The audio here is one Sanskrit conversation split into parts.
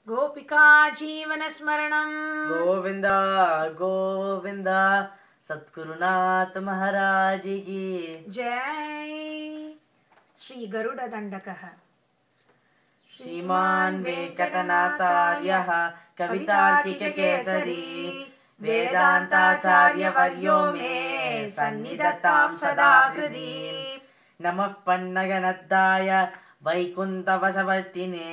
गोपिका जीवनस्मरणं गोविंद गोविंद सद्गुरुनाथ महाराज की जय। श्री गरुड दंडकः। श्रीमान् वेंकटनाथार्यः कवितार्किककेसरी वेदान्ताचार्यवर्यो मे सन्निधत्तां सदा हृदि। नमः पन्नगनद्दाय वैकुण्ठवशवर्तिने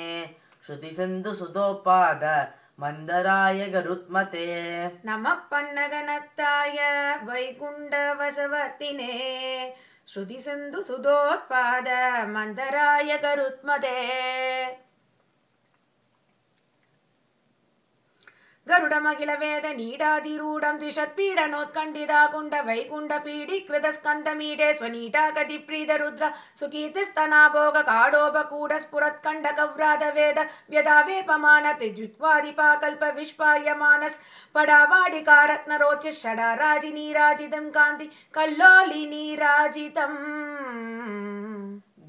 श्रुतिसिन्धुसुतोपाद मन्दराय गरुत्मते। नमः पन्नगनत्ताय वैकुण्ठवशवर्तिने श्रुतिसिन्धुसुतोत्पाद मन्दराय गरुत्मते। गरुडमखिल वेद नीडाधिरूढं द्विषत्पीडनोत्कण्ठिताकुण्ड वैकुण्ठ पीडीकृत स्कन्दमीडे स्वनीटा कटिप्रीत रुद्र सुकीर्तिस्तना भोग काडोपकूड स्फुरत्कण्डकव्रात वेद व्यदावेपमान त्रिजुत्वादिपाकल्प विष्पार्यमानस् पडावाडिकारत्नरोचि षडाराजि नीराजितं कान्ति कल्लोलि नीराजितम्।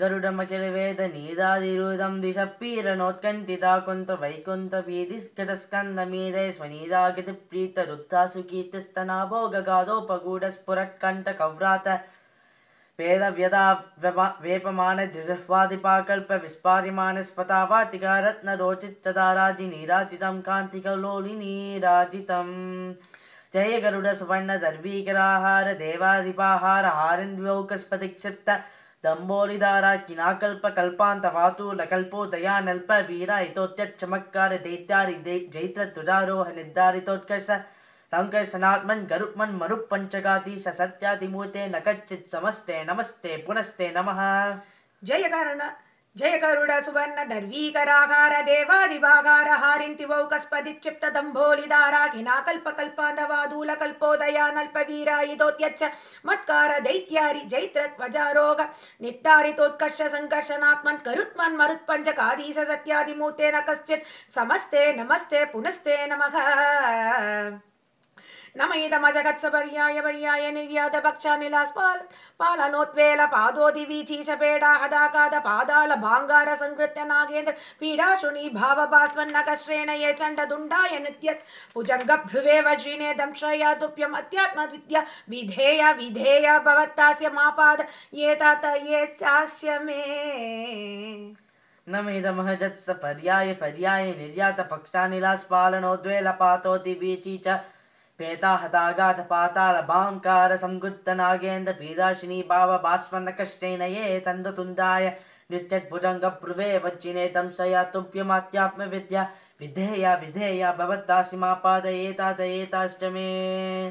गरुडमखिल वेद नीदादिरूढं द्विषत्पीडनोत्कण्ठिताकुण्ठ वैकुण्ठ पीडीकृतस्कन्दमीडे स्वनीरागतिप्रीत रुद्रा सुकीर्तिस्तना भोग काडोपकूड स्फुरत्कण्डकव्रात वेदव्यदा वेपमान द्विजह्वादिपाकल्प विस्पार्यमानस्पतावाटिकारत्नरोचिच्चदाराजि नीराजितं कान्तिकलोलि नीराजितम्। जय गरुड सुवर्ण दर्वीकराहार देवादिपाहार हारिन्द्वौकस्पतिक्षिप्त दम्बोलिधारा किनाकल्प कल्पान्त वातूल कल्पो दयानल्प वीरा हितोत्यक्षमक्कार दैत्यारि जैत्र तुजारोह निर्धारितोत्कर्ष संकर्षणात्मन् गरुत्मन् मरुपञ्चकाधीश सत्यादिमूर्ते न कच्चित् समस्ते नमस्ते पुनस्ते नमः। जय गरुड सुवर्ण दर्वीकराकार देवादिभागार हारिन्तिवौकस्पतिक्षिप्त दम्भोलिधारा किनाकल्पकल्पान्धवादूल कल्पोदयानल्प वीरायितोत्यच्च मत्कार दैत्यारि जैत्रध्वजारोग निर्धारितोत्कर्ष संकर्षणात्मन् गरुत्मन् मरुत्पञ्चकाधीश सत्यादिमूर्ते न कश्चित् समस्ते नमस्ते पुनस्ते नमः। नमैदमजगत्सपर्याय पर्याय निर्यात भक्षानिलास्पाल पालनोत्वेल पादोदिवीचीशपेडा हदाकाद पादाल भांगार संकृत्य नागेन्द्र पीडाशुनी भावभास्वन्नकश्रेण ये चण्डदुण्डाय नित्यत् भुजङ्ग भ्रुवे वज्रिणे दंश्रया तुभ्यम् अध्यात्म विद्या विधेय विधेय भवत्तास्य मापाद ये तात ये चास्य मे। नमेदमहजत्स पर्याय पर्याय निर्यात पक्षानिलास्पालनोद्वेल पातोदिवीची च पेता हतागाथ पाताल भांकार संगुत्त नागेन्द्र पीदाशिनी भाव भास्वन्न कष्टेन ये तन्दतुण्डाय नित्यद्भुजङ्ग भ्रुवे वज्जिने दंशया तुभ्यमात्यात्म विद्या विधेया विधेया भवत्तासि मापादयेतात एताश्च मे।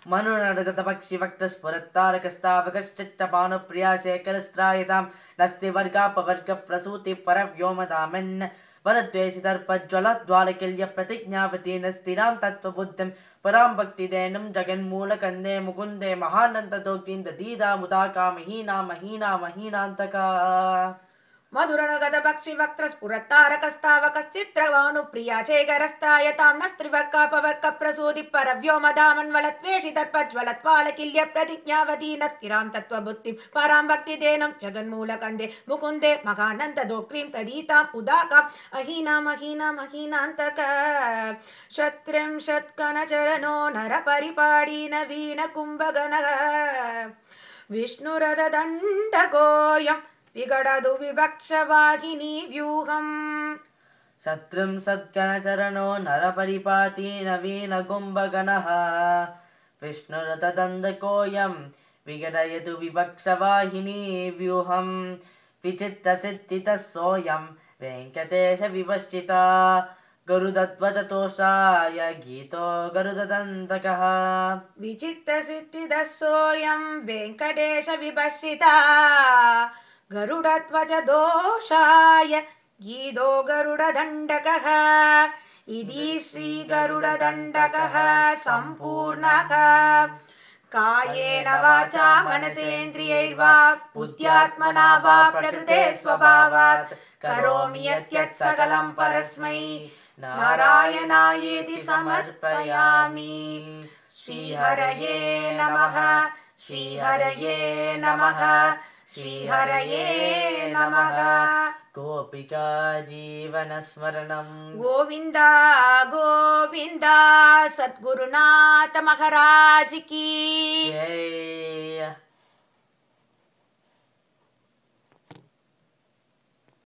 मनुनर्गत पक्षि वक्त स्फुरत्तारकस्तावकश्चित्तपानुप्रिया शेखरस्त्रायतां नस्तिवर्गापवर्ग प्रसूति परव्योमदामन् वरद्वेषि दर्पज्वलद्वालकिल्य प्रतिज्ञावतीर्न स्थिरां तत्त्वबुद्धिं परां भक्तिदेनं जगन्मूलकन्दे मुकुन्दे महानन्ददोग्धीं दधीदा मुदाका महीना महीना महीनान्तका। मधुरनुगत पक्षि वक्त्र स्फुरत्तारकस्तावकश्चित्रभानुप्रिया चेकरस्त्रायतां नस्त्रिवर्गापवर्ग प्रसूति परव्योमदामन्वलत्वेषि दर्पज्वलत्वालकिल्य प्रतिज्ञावती न स्थिरां तत्त्वबुद्धिं परां भक्तिदेनं जगन्मूलकन्दे मुकुन्दे महानन्ददोक्रीं तदीतां उदाकां अहीना महीना महीनान्तक। शत्रिंशत्कनचरणो नरपरिपाडी नवीन कुम्भगणः विष्णुरथदण्डकोऽयं विगडदु विवक्षवाहिनी व्यूहम्। शत्रुंसत्कनचरणो नरपरिपाती नवीन कुम्भगणः विष्णुरथदण्डकोऽयं विगडयतु विवक्षवाहिनी व्यूहम्। विचित्तसिद्धितः सोऽयं वेङ्कटेश विभश्चिता गरुदध्वजतोषाय गीतो गरुददन्तकः। विचित्तसिद्धितः सोऽयं वेङ्कटेश विभश्चिता गरुडध्वजदोषाय गीतो गरुडदण्डकः। इति श्रीगरुडदण्डकः सम्पूर्णः। कायेन वाचा मनसेन्द्रियैर्वा बुद्ध्यात्मना वा प्रकृते स्वभावात् करोमि यत् सकलं परस्मै नारायणायेति समर्पयामि। श्रीहरये नमः श्रीहरये नमः श्रीहरये नमः। गोपिका जीवनस्मरणं गोविंदा गोविंदा सद्गुरुनाथ महाराज की जय।